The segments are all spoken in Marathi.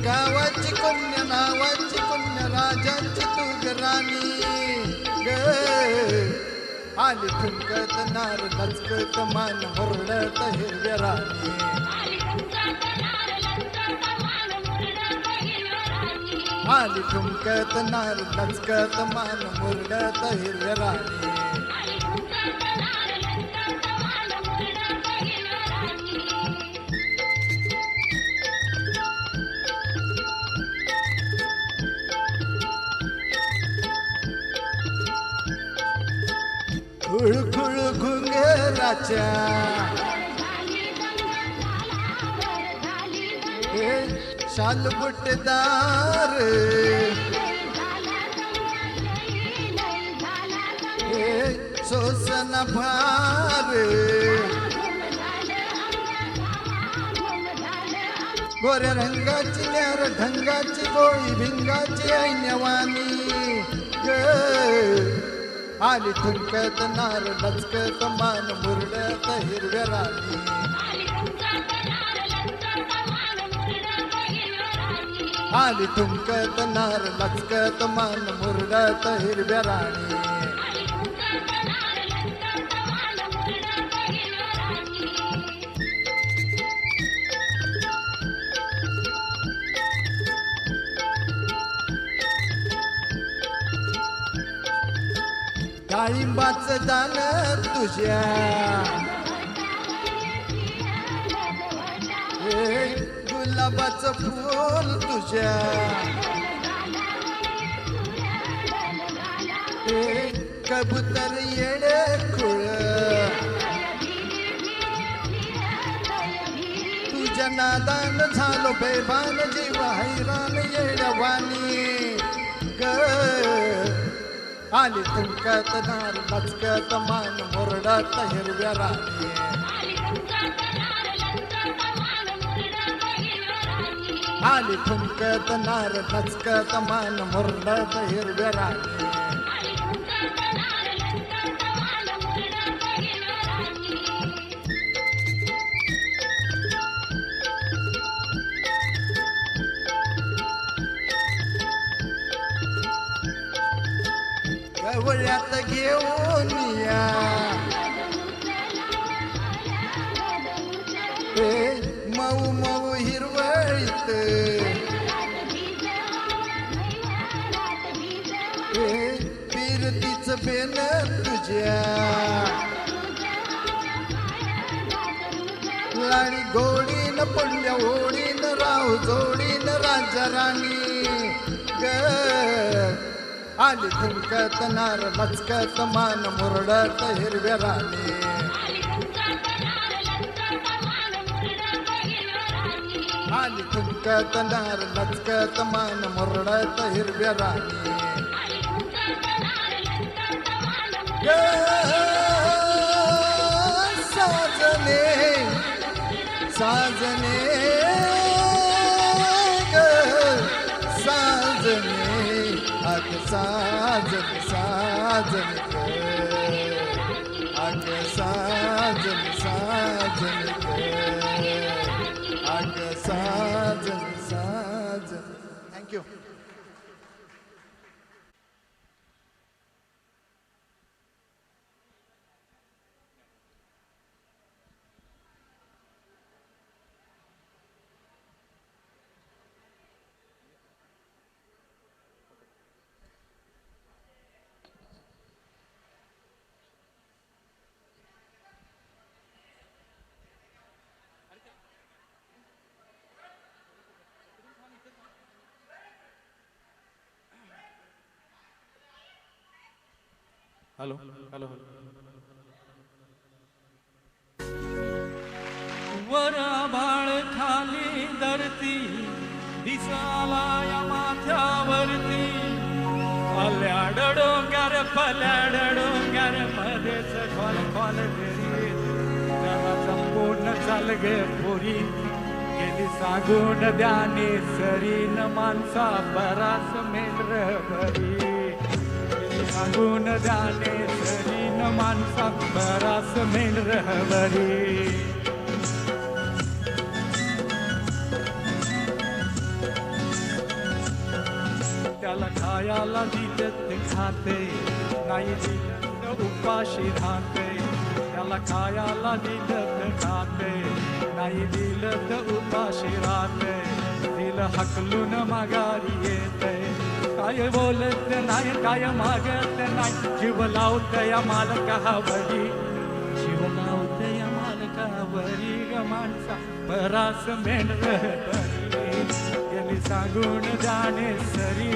गावाची कन्या नावाची कन्या राजाची तू ग राणी ग आली ठुमकत नार लचकत मान मुरडत हिरव्या राणी आली ठुमकत नार लचकत मान मुरडत हिरव्या राणी खुळखुळ घुंगराच्या शाल बुटदार सोसन भार गोऱ्या रंगाची न्यार ढंगाची गोळी भिंगाची ऐन्यवानी ग आली ठुमकत नार लचकत मान मुरडत हिरव्या राणी आली ठुमकत नार लचकत मान मुरडत हिरव्या राणी डाळिंबाचं दान तुझ्या गुलाबाचं फूल तुझ्या कबूतर येडे खुळ तुझ्या नादान झालो बेभान जीव हैरान येडवानी ग आली ठुमकत नार लचकत मान मुरडत हिरव्या राणी आली ठुमकत नार लचकत मान मुरडत हिरव्या राणी गवळ्यात घेऊन या मऊ मऊ हिरवळीत फिरतीच बेन तुझ्या लाडी गोडीन पडल्या ओढीन राहू जोडीन राजा राणी ग आली ठुमकत नार लचकत मान मुरडत हिरव्या राणी आली ठुमकत नार लचकत मान मुरडत हिरव्या राणी साजने साजने साजने अग साजन साजन अग साजन साजन अग साजन साजन थँक्यू हॅलो हॅलो वर आभाळ खाली धरती दिसाला या माथ्यावरती पल्याड डोंगर मध्येच खोल खोल घरी जरा संपूर्ण चाल गे पोरी गेली सांगून द्याने सरीन माणसा बराच मेंढर भरी सांगून द्याने सरीन माणसा बराच मेंढर भरी खायाला दिलं ते खाते, नाही दिलं तर उपाशी राहते. त्याला खायाला दिलं तर खाते, नाही दिलं तर उपाशी राहते. दिलं हकलून माघारी येते, काय बोलत नाही काय मागत नाही. जीव लावत या मालकावरी, जीव लावत या मालकावरी. ग माणसा परास मेंढर गेली सांगून जाणे सरी,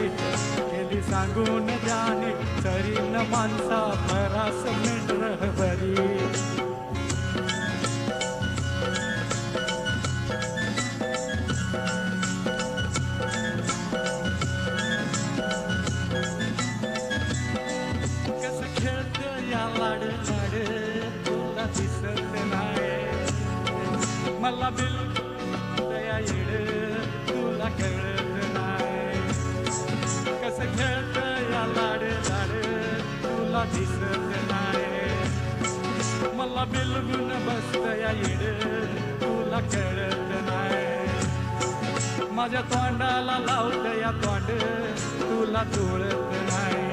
गेली सांगून जाणे सरी. न माणसा परास मेंढर बरी. मला बिल दया येड तुला कळत नाही. कसं खेळत या लाड लाड तुला दिसत नाही. मला बिलगुन बसत या येड तुला कळत नाही. माझ्या तोंडाला लावत या तोंड तुला जुळत नाही.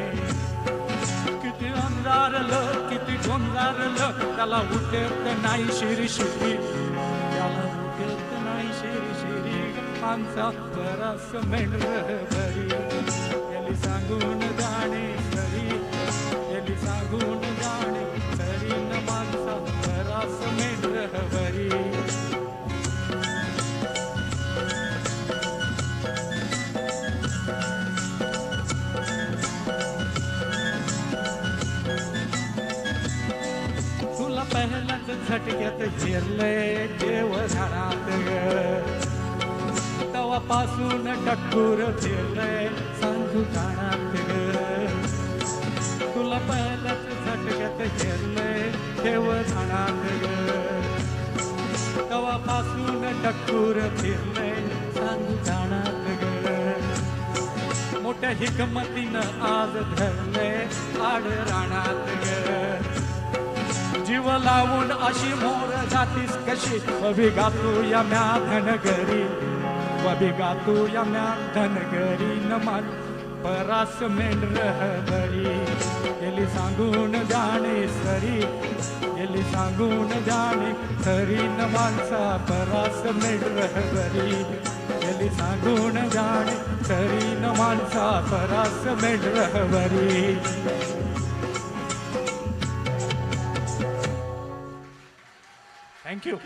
किती अंधारलं किती गोंजारलं त्याला उठत नाही शिरी शिरी, त्याला उठत नाही शिरी शिरी. माणसा परास मेंढर बरी, गेली सांगून जाणे सरी, गेली सांगून जाणे सरी. न माणसा परास मेंढर बरी. पहिल्याच झटक्यात झिरलंय देव घरात ग, तवापासून टक्कूर फिरलंय सांगू कानात ग. तुला पहिल्याच झटक्यात झिरलंय देव घरात ग, तवापासून टक्कूर फिरलंय सांगू कानात ग. मोठ्या हिकमतीनं आज धरलंय आड रानात ग. जीव लावून अशी मोर जातीस कशी, वबी गातो या म्या धनगरी, वबी गातो या म्या धनगरी. न मान परास मेंढर बरी, गेली सांगून जाणे सरी, गेली सांगून जाणे सरी. न माणसा परास मेंढर बरी, गेली सांगून जाणे सरी. न माणसा परास मेंढर बरी. Thank you.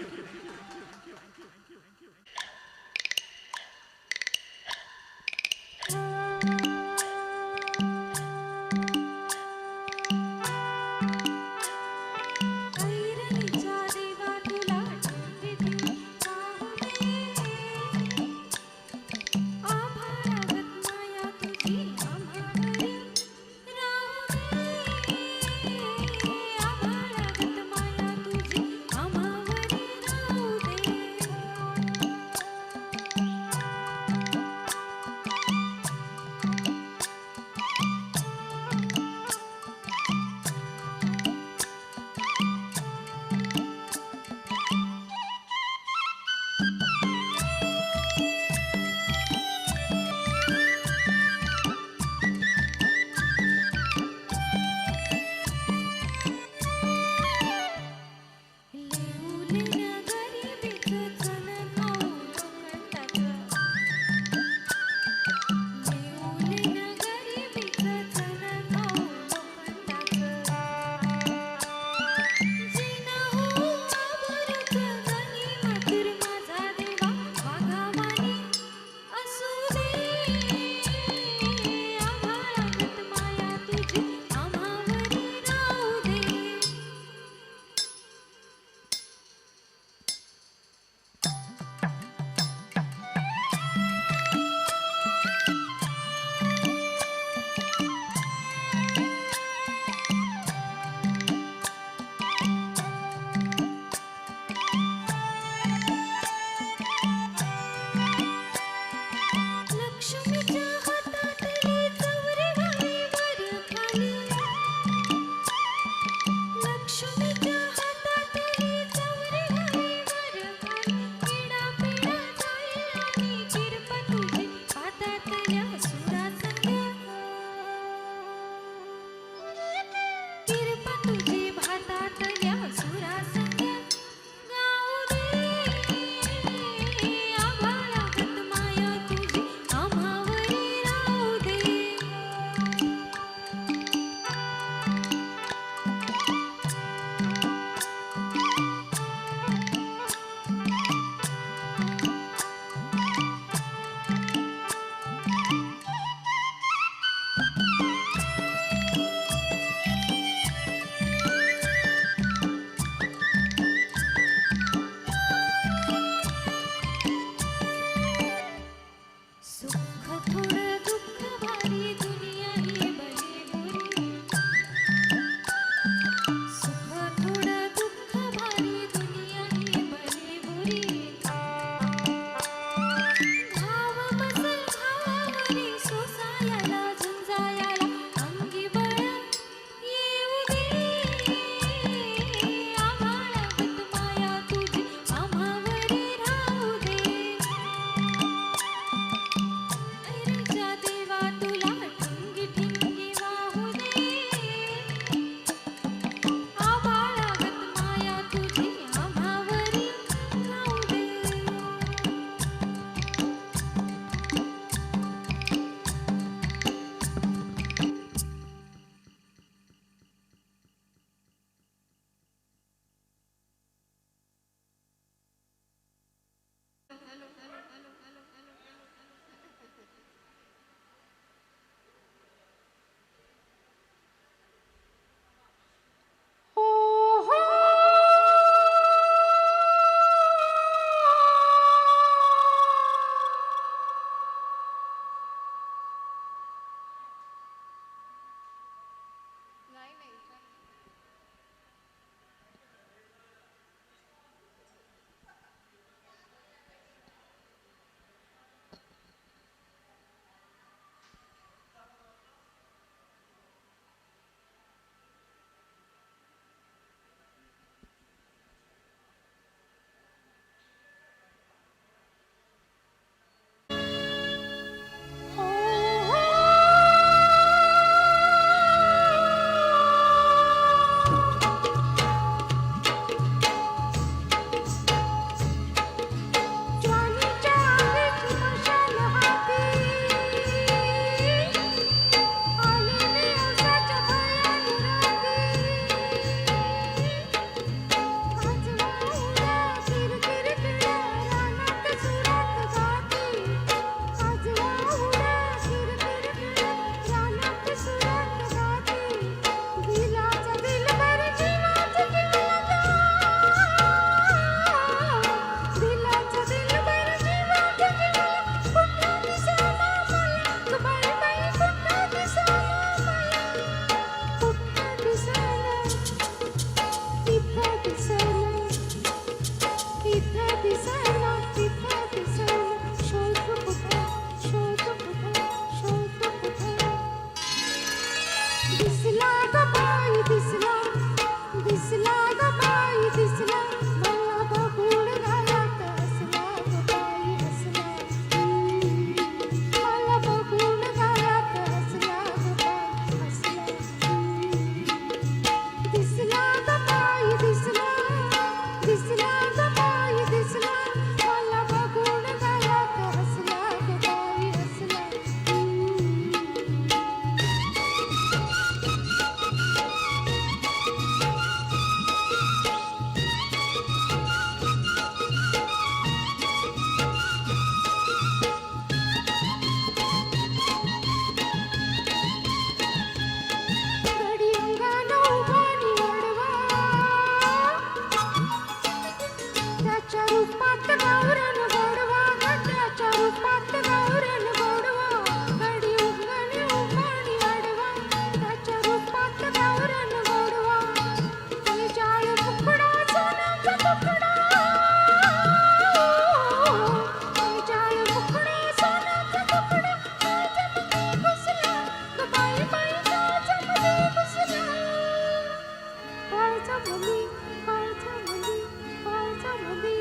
काळजामध्ये काळजामध्ये काळजामध्ये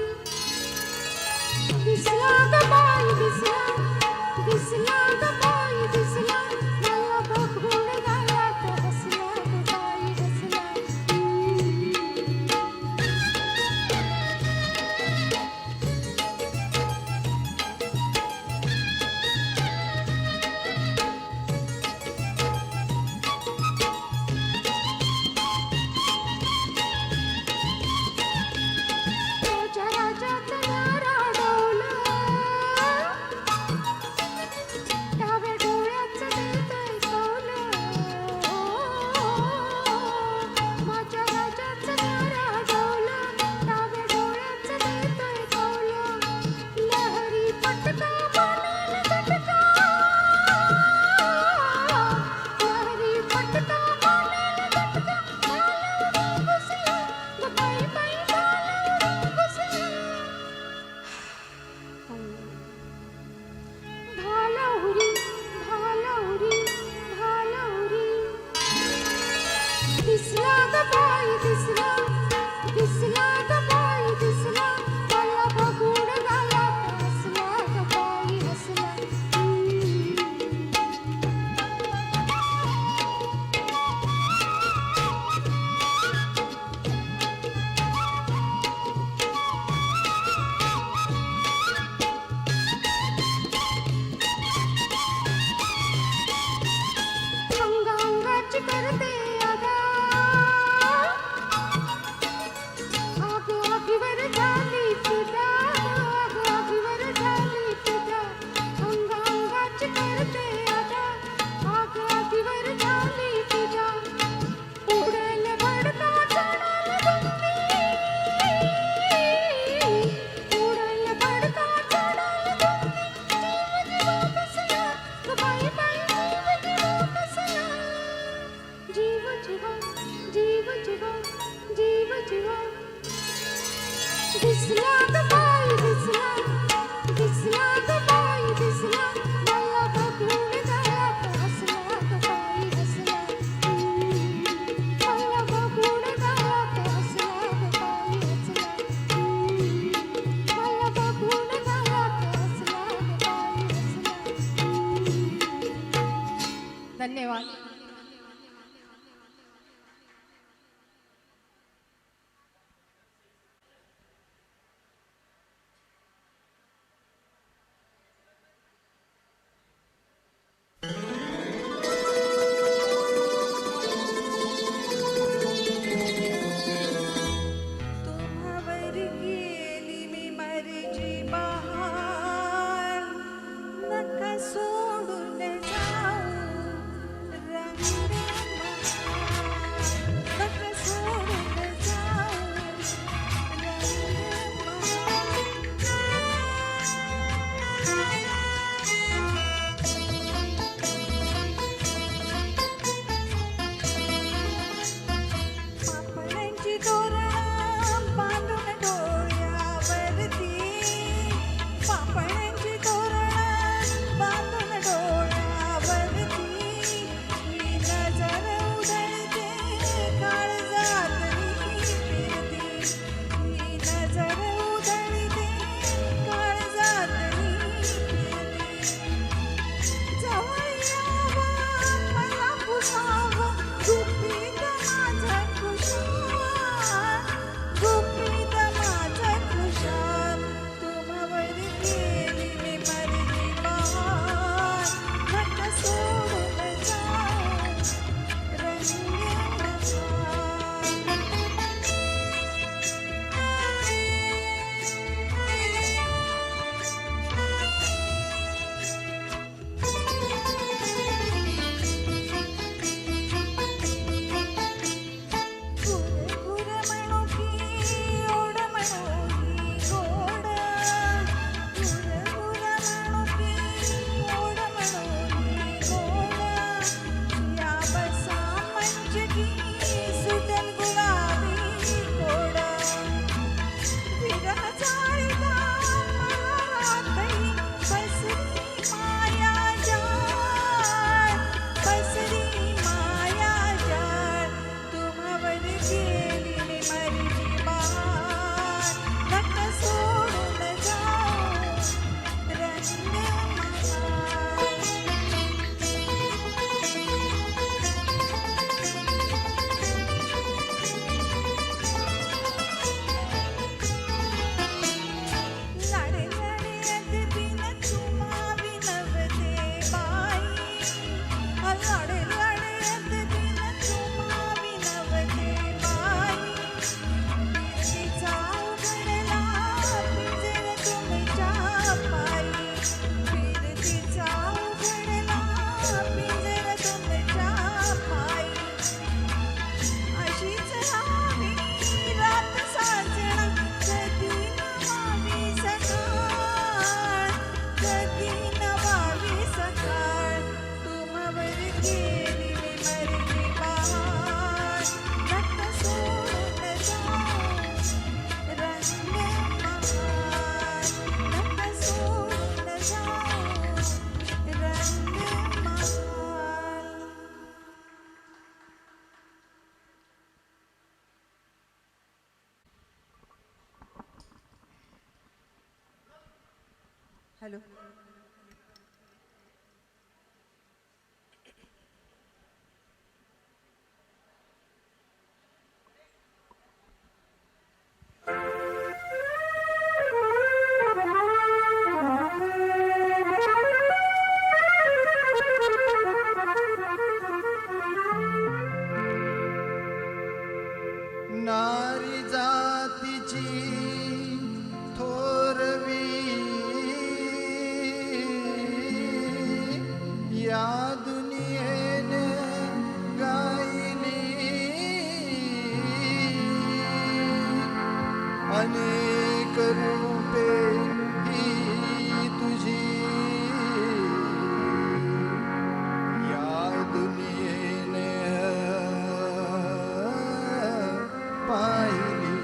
दिसला ग बाई दिसला दिसला ग बाई दिसला मला बघून गालात हसला ग बाई हसला राजा राजात न्यारा डोला डाव्या डोळ्याचं देतोय कौल माझ्या राजाचं न्यारा डोला डाव्या डोळ्याचं देतोय कौल लहरी पटका मानेल झटका लहरी पटका मानेल झटका घालवली घुसली ग बाई बाई घालवली घुसली भालवरी भालवरी भालवरी दिसला ग बाई दिसला दिसला ग बाई दिसला मला बघून गालात हसला ग बाई हसला अंगांगाची करते अदा आग आगीवर झाली फिदा आग आगीवर झाली फिदा अंगांगाची करते अदा आग आगीवर झाली फिदा उडेल भडका चढल दुंदी उडेल भडका चढल दुंदी जीव जीवा जीव जीवा जीव जीवा जीव जीवा जीव जीवा दिसला ग बाई दिसला दिसला ग बाई दिसला मला बघून गालात हसला ग बाई हसला मला बघून गालात हसला ग बाई हसला मला बघून गालात हसला ग बाई हसला धन्यवाद हॅलो. नारी जातीची थोरवी या दुनियेने गायली अनेक रूपे ही तुझी या दुनियेने पाहिली.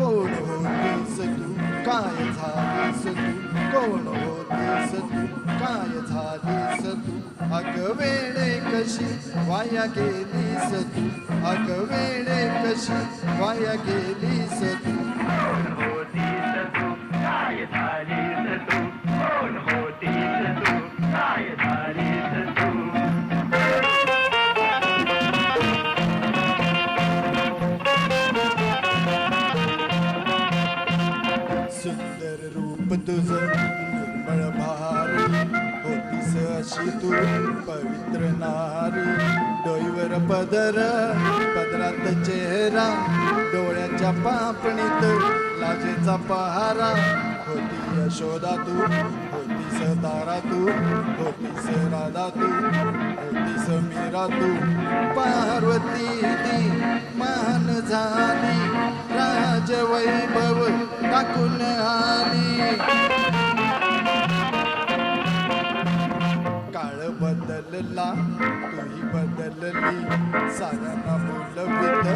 कोण होतीस तू काय झालीस तू कोण होतीस तू काय झालीस तू अग वेळे कशी वाया गेलीस तू अग वेळे कशी वाया गेलीस तू. कोण होतीस तू काय झालीस तू कोण होतीस तू काय झालीस तू. सुंदर रूप तुझं निर्मळ भारी होतीस अशी तू पवित्र नारी. डोईवर पदर पदरात चेहरा डोळ्याच्या पापणीत लाजेचा पहारा. होती यशोदा तू होतीस तारा तू होतीस राधा तू होतीस मीरा तू. पार्वती ती मान झाली राजवैभव टाकून आली. काळ बदलला तूही बदलली साऱ्यांना बोलवीत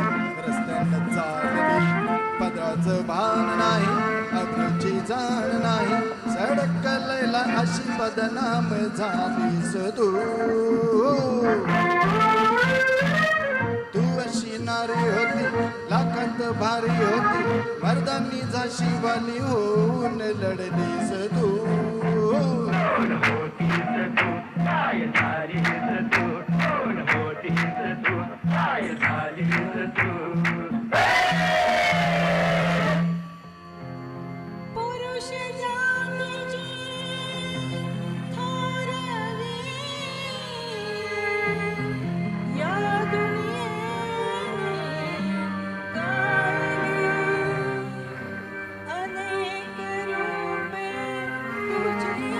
रस्त्यानं चालली. पदराचं भान नाही अब्रूची जाण नाही सडकलेला अशी बदनाम झालीस तू. तू अशी नारी होती लाखात भारी होती मर्दांनी झाशी वाली होऊन लढलीस तू. कोण होतीस तू काय झालीस तू कोण होतीस तू काय झालीस तू. पुरुष जातीची थोरवी या दुनियेने गायली अनेक रूपे तुझी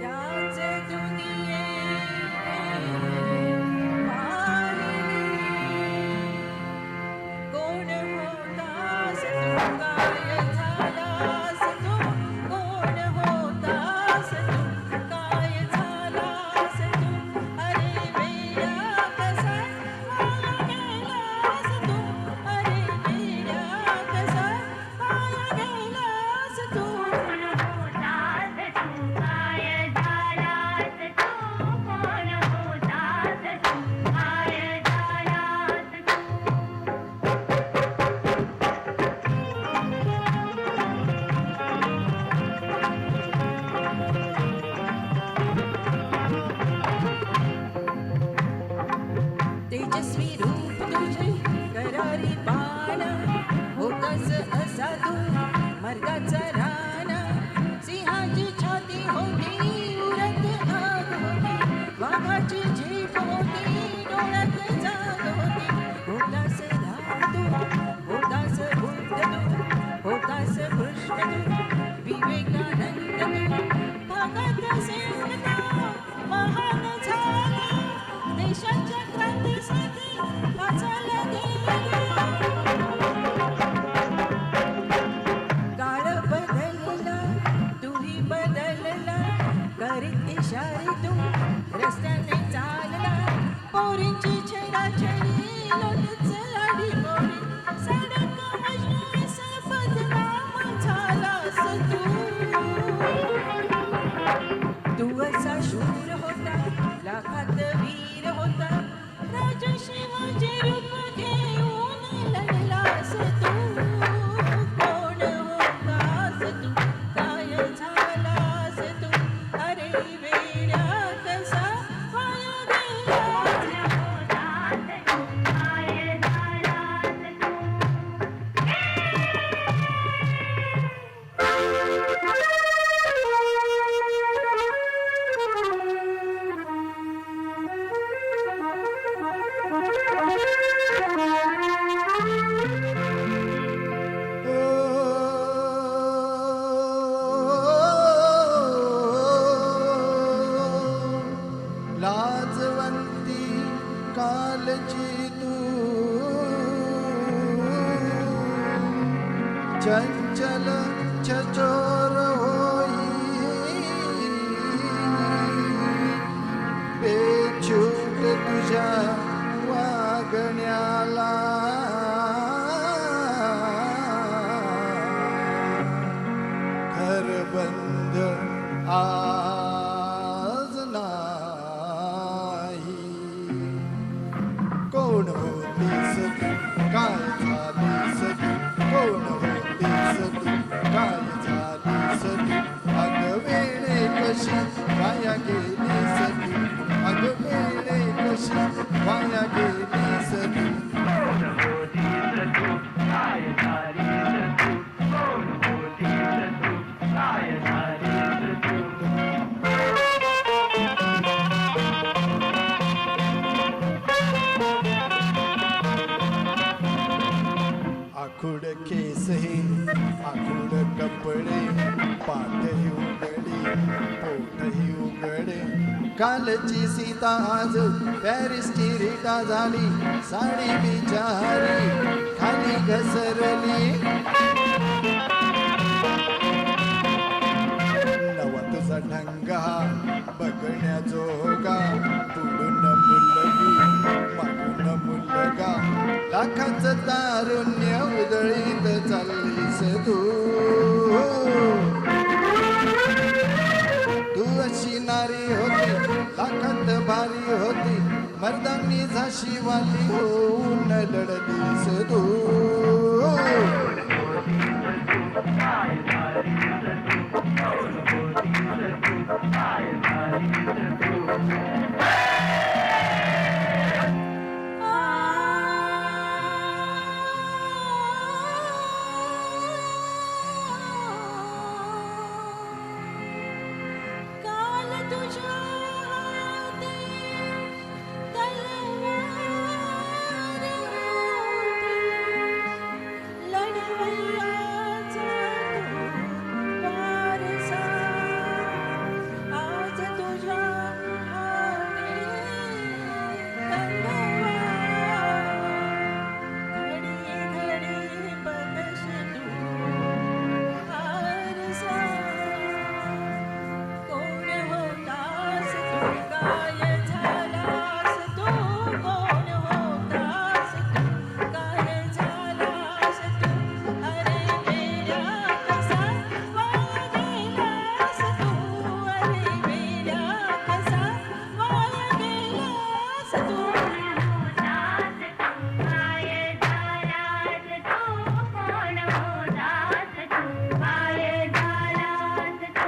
त्याच दुनियेने पाहिली. कोण होतास तू काय झालास तू कोण होतास तू काय झालास तू अरे वेड्या कसा वाया गेलास तू अरे वेड्या कसा वाया गेलास तू. कोण होतास तू काय झालास तू कोण होतास तू काय झालास तू. तेजस्वी रूप तुझे करारी बाण होतास असा तू मर्गाचा राणा. सिंहाची छाती होती उरत आग होती वाघाची झेप होती डोळ्यात जाग होती. होतास राम तू होतास बुद्ध तू होतास कृष्ण तू विवेकानंद तू भगत सिंग तू महान झाला देशाच्या क्रांतीसाठी वाचायला गेली. काळ बदल होई तू चंचल छचोर होई बेछूट तुझ्या वागण्याला घर बंद आज नाही कोण होतीस तू काय झालीस तू कोण होतीस तू काय झालीस तू अग वेळे कशी वाया गेलीस तू अग वेळे कशी वाया गेलीस तू कोण होतीस तू काय झालीस तू कोण होतीस तू काय झालीस तू आखुड केस हे आखुड कपडे पाठही उघडे पोटही उघडे कालची सीता आज पॅरिसची रीटा झाली साडी बिचारी खाली घसरली नवा तुझा ढंग हा बघण्याजोगा पुढून मुलगी मागून मुलगा लाखाचं तारुण्य उधळीत चाललीस तू तू अशी नारी होती लाखात भारी होती मर्दांनी झाशी वाली होऊन लढलीस तू काय झालीस तू कोण होतीस तू काय झालीस तू काल तुझ्या हाती तलवार होती, लढवय्याचा तू वारसा, आज तुझ्या हाती तलवार, घडी घडी बघशी तू आरसा. कोण होतास तू काय झालास तू कोण होतास तू काय झालास तू अरे वेड्या कसा वाया गेलास तू अरे वेड्या कसा वाया गेलास तू होतास तू काय झालास तू कोण होतास तू काय झालास तू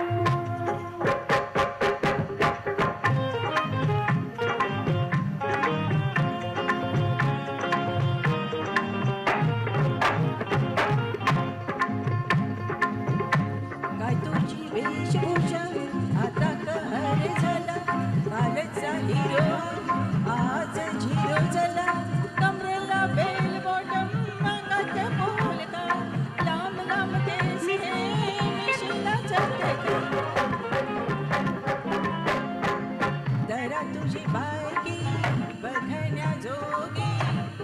काय तुझी वेशभूषा आता कहर झाला कालचा हिरो आज झिरो झाला कमरेला बेल बॉटम अंगात पोलका लांब लांब केस हे मिशीला चटका जरा तुझी बायकी बघण्याजोगी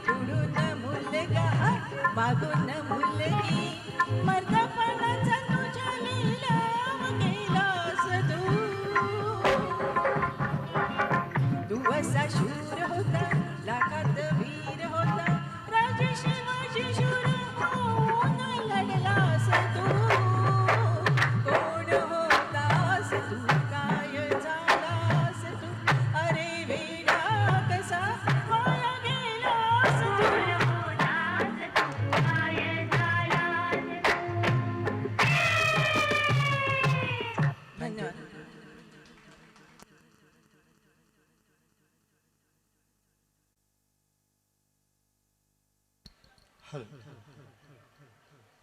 पुढून मुलगा मागून मुलगी मर्दपणाचा तुझ्या लिलाव केलास तू असा शूर होता लाखात वीर होता राजे शिवाजी शूर होऊन लढलास तू कोण होतास तू काय झालास तू अरे वेडा कसा वाया गेलास तू होतास तू काय झालास धन्यवाद.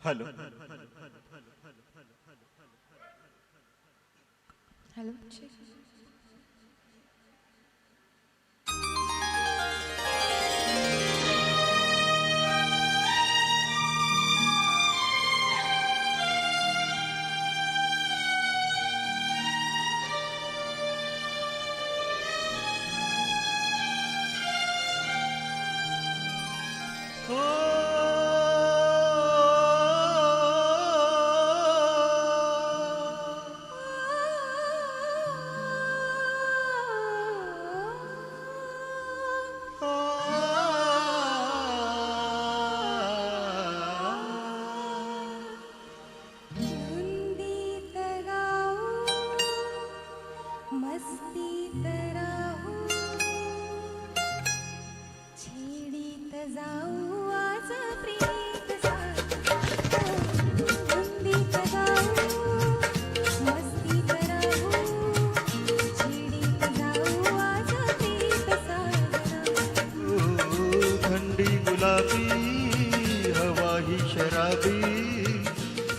हॅलो हॅलो धुंदीत गाऊ मस्तीत राहू छेडीत जाऊ आज प्रीत साजू धुंदीत गाऊ मस्तीत राहू छेडीत जाऊ आज प्रीत साजू थंडी गुलाबी हवा ही शराबी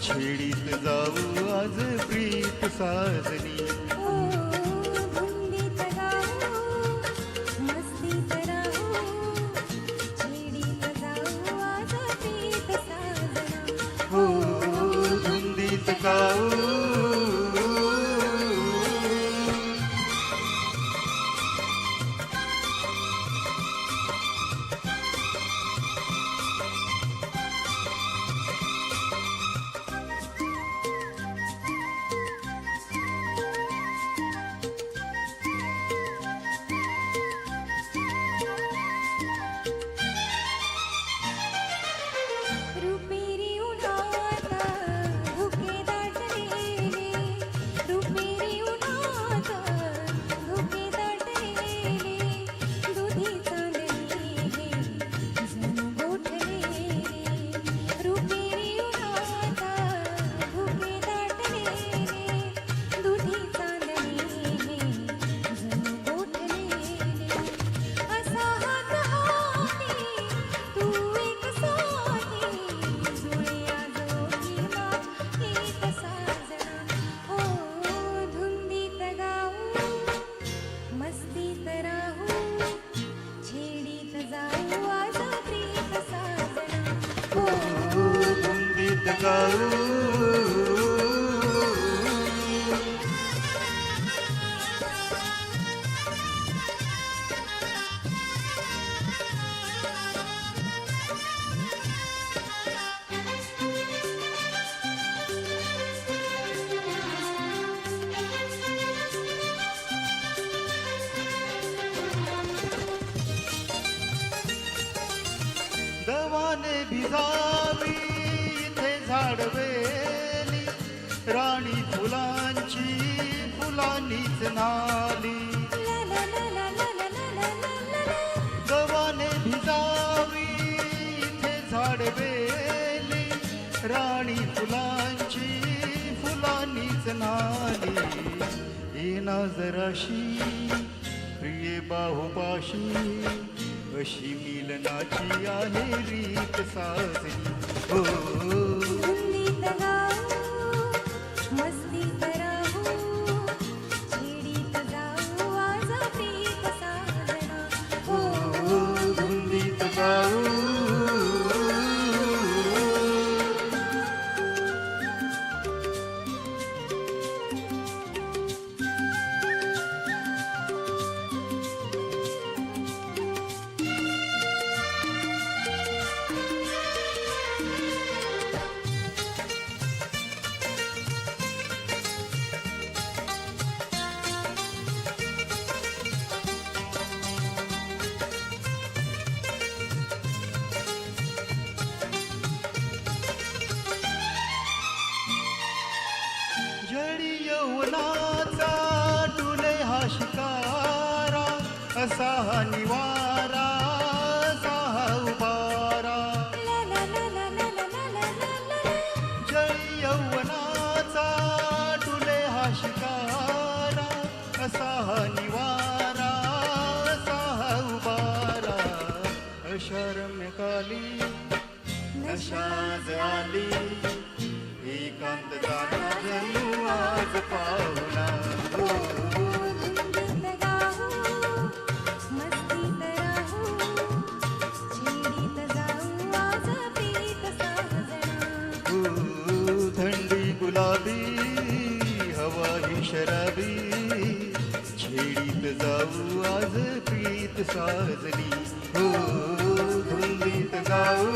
छेडीत जाऊ आज प्रीत साजनी ओ धुंदीत गाऊ मस्तीत राहू छेडीत जाऊ आज प्रीत साजना हो धुंदीत गाऊ रुपेरी उन्हात धुके दाटलेले रुपेरी उन्हात धुके दाटलेले दुधी चांदणे हे जणू गोठलेले रुपेरी उन्हात धुके दाटलेले दुधी चांदणे हे जणू गोठलेले असा हात हाती तू एक साथी जुळ्या जोडीला एक साजना हो धुंदीत गाऊ मस्तीत राहू छेडीत जाऊ आज प्रीत साजना हो धुंदीत गाऊ दवाने भिजावी इथे झाडवेली राणी फुलांची फुलांनीच नाली ला ला ला ला ला ला ला ला ला ला दवाने भिजावी इथे झाडवेली राणी फुलांची फुलांनीच नाली येना जराशी प्रिये बाहुपाशी अशी मिलनाची आहे रीत साजरी हो धुंदीत गाऊ मस्तीत राहू छेडीत जाऊ आज प्रीत साजना हो धुंदीत गाऊ जडी यौवनाचा डुले हा शिकारा असा हा निवारा असा हा उबारा ला ला ला ला ला ला ला ला ला ला जडी यौवनाचा डुले हा शिकारा असा हा निवारा असा हा उबारा अशा रम्यकाली नशाज आली एकांत जाना जणू आज पाहुणा हो धुंदीत गाऊ मस्तीत राहू छेडीत जाऊ आज प्रीत साजना थंडी गुलाबी हवा ही शराबी छेडीत जाऊ आज प्रीत साजली हो धुंदीत गाऊ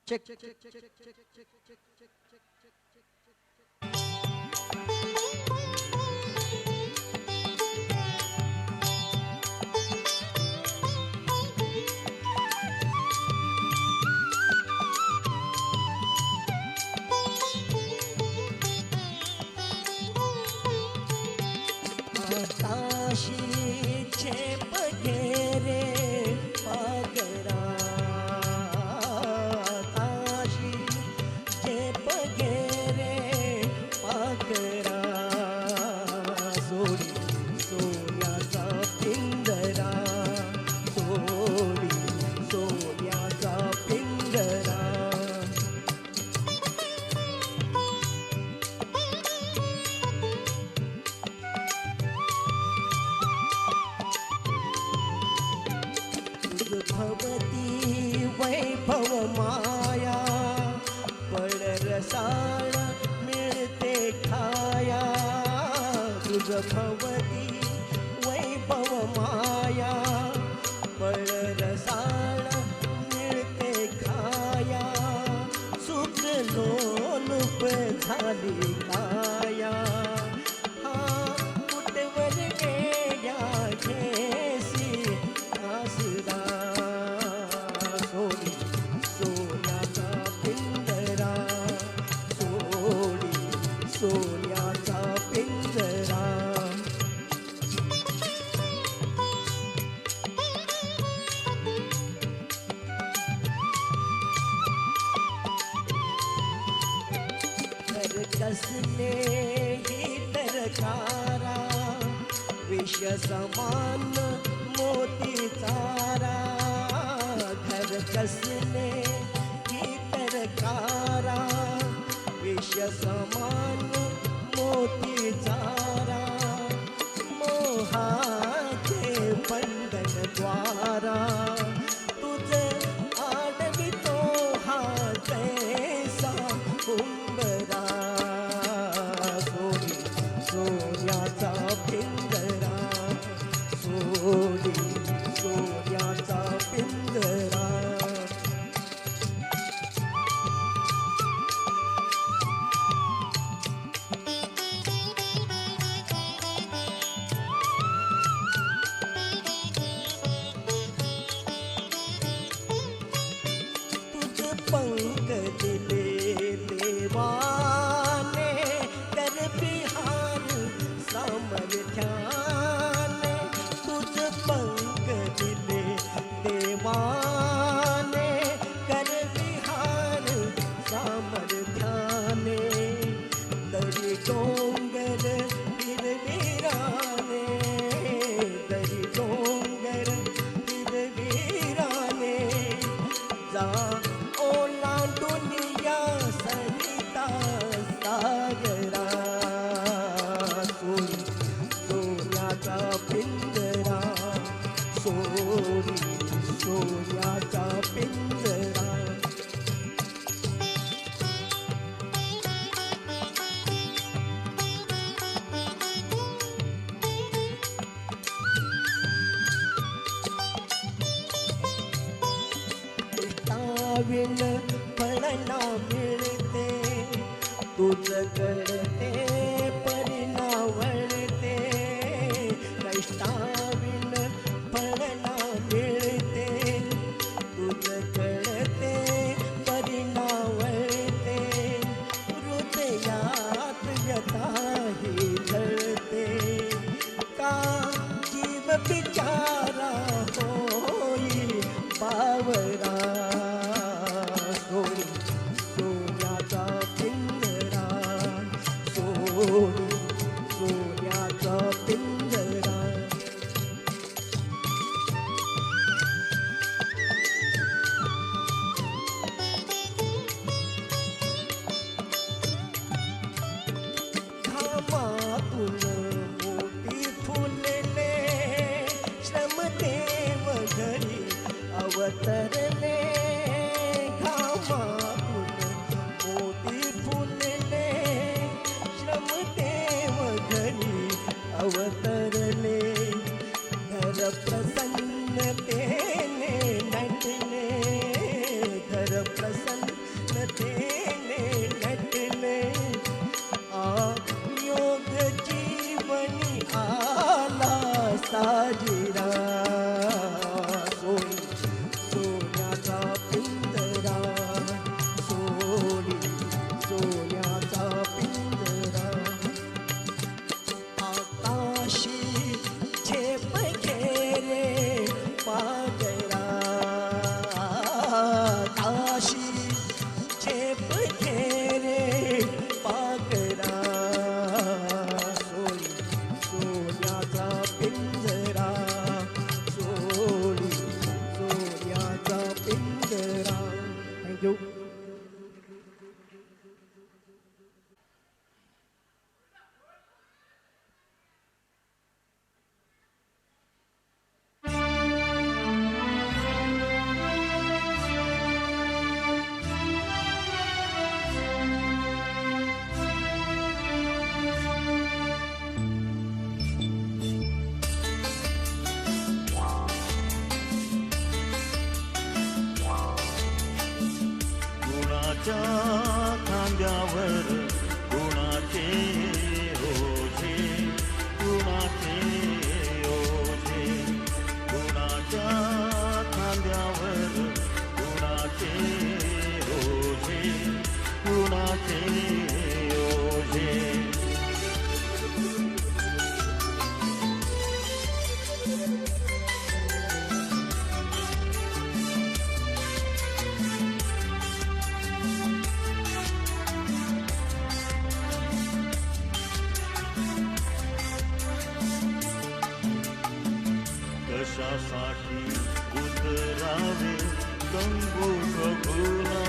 check check check check check check check आकाशी झेप घेरे पागरा आकाशी झेप घेरे पागरा सोडी सोन्याचा पिंजरा सोडी सोन्याचा पिंजरा भवती वैभव माया पळ रसाळ मिळते खाया तुझ भवती वैभव माया पळ रसाळ मिळते खाया सुख लोलुप झाली काया हा कुटवर गेल्या घेसी आसरा सोडी सोन्याचा पिंजरा सोडी सोन्याचा पिंजरा कसले ही तरकारा विष समान मोती चारा घर कसले ही तरकारा विष समान मोती चारा मोहाचे बंधन द्वारा तुझे आडवितो हा जैसा उंबरा सोडी सोन्याचा पिंजरा सोडी सोन्याचा पिंजरा तुझ पंख दिले देवाने कर बिहार सामर्थ्याने तुझ पंख दिले देवाने कर बिहार सामर्थ्याने तरी डोंगर हिरवीराने तरी डोंगर हिरवीराने जा ओलांडून या सरिता सागरा सोडी सोन्याचा पिंजरा सोडी सोन्याचा पिंजरा विन फळना मिळते तुझ कळते परिणावळते कष्टाविन फळना मिळते तुझ कळते परिणावळते हृदयात व्यथाही जळते का जीव बिचारा होई बावरा सोडी सोन्याचा पिंजरा सोडी सोन्याचा पिंजरा घामातून मोती फुलले श्रमदेव घरी अवतरले घामातून मोती फुलले श्रमदेव घरी अवतरले घर प्रसन्नतेने नटले घर प्रसन्न ताजिरा सोनी सोन्याचा पिंजरा सोनी सोन्याचा पिंजरा आकाशी झेप घेरे पागरा आकाशी झेप घेरे पागरा सोनी सोन्याचा पिंजरा सोनी सोन्याचा पिंजरा थँक्यू गुणाच्या खांद्यावर गुणाचे ओझे गुणाचे ओझे गुणाच्या खांद्यावर गुणाचे ओझे गुणाचे ओझे कशासाठी उतरावे तंबू बघुना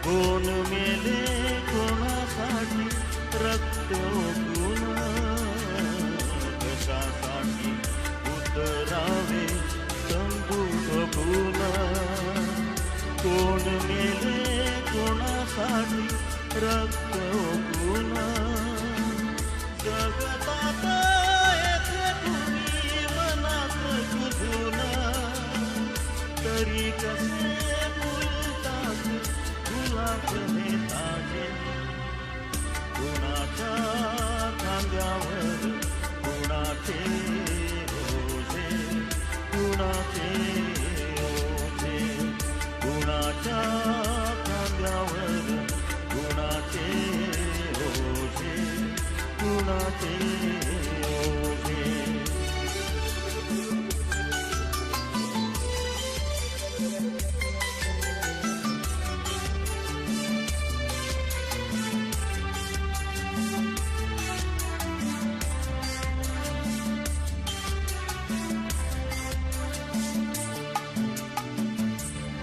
कोण मेले कोणासाठी रक्त ओघुना कशासाठी उतरावे तंबू बघुना कोण मेले कोणासाठी रक्त ओघुना जगतात येथे तुम्ही मनात गुंतूना तरी कसे बोलतात गुलाब हे ताजे गुणाच्या खांद्यावर गुणाचे ओझे गुणाचे ओझे गुणाच्या खांद्यावर गुणाचे ओझे गुणाचे ओझे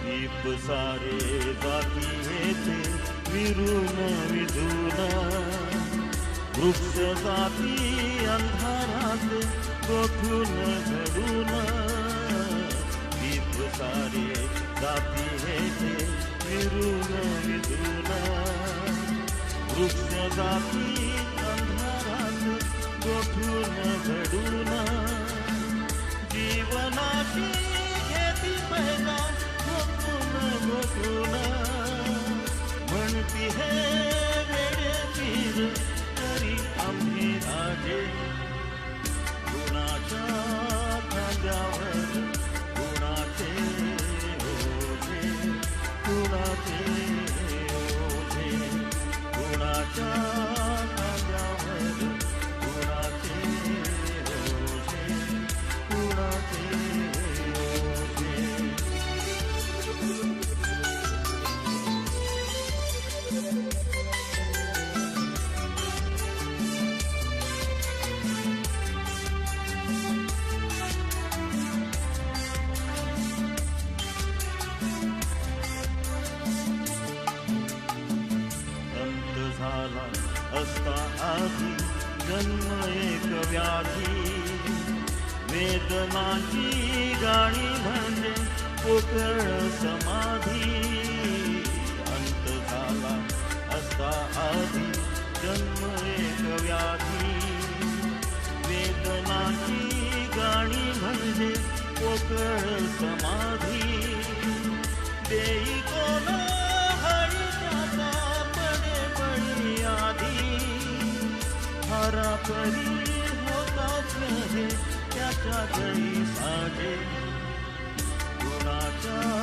दीप सारे जाती हेते विरून विधूना वृक्ष जाती अंधारात गोठून घडून दीप सारे जाती हेते विरून विधून वृक्ष जाती अंधारात गोठून घडून जीवनाची घेती पैदा गोठून म्हणती हे वेडे पीर तरी आम्ही राजे गुणाच्या खांद्यावर गुणाचे ओझे गुणाचे ओझे गुणाच्या खांद्यावर गुणाचे ओझे गुणाचे ओझे झाला असता आधी जन्म एक व्याधी वेदनाची गाणी म्हणजे पोकळ समाधी अंत झाला असता आधी जन्म एक व्याधी वेदनाची गाणी म्हणजे पोकळ समाधी देई कोण हरी त्याचा पडे बळी आधी हरा परी होताच हे त्याच्यातही साजे गुणाच्या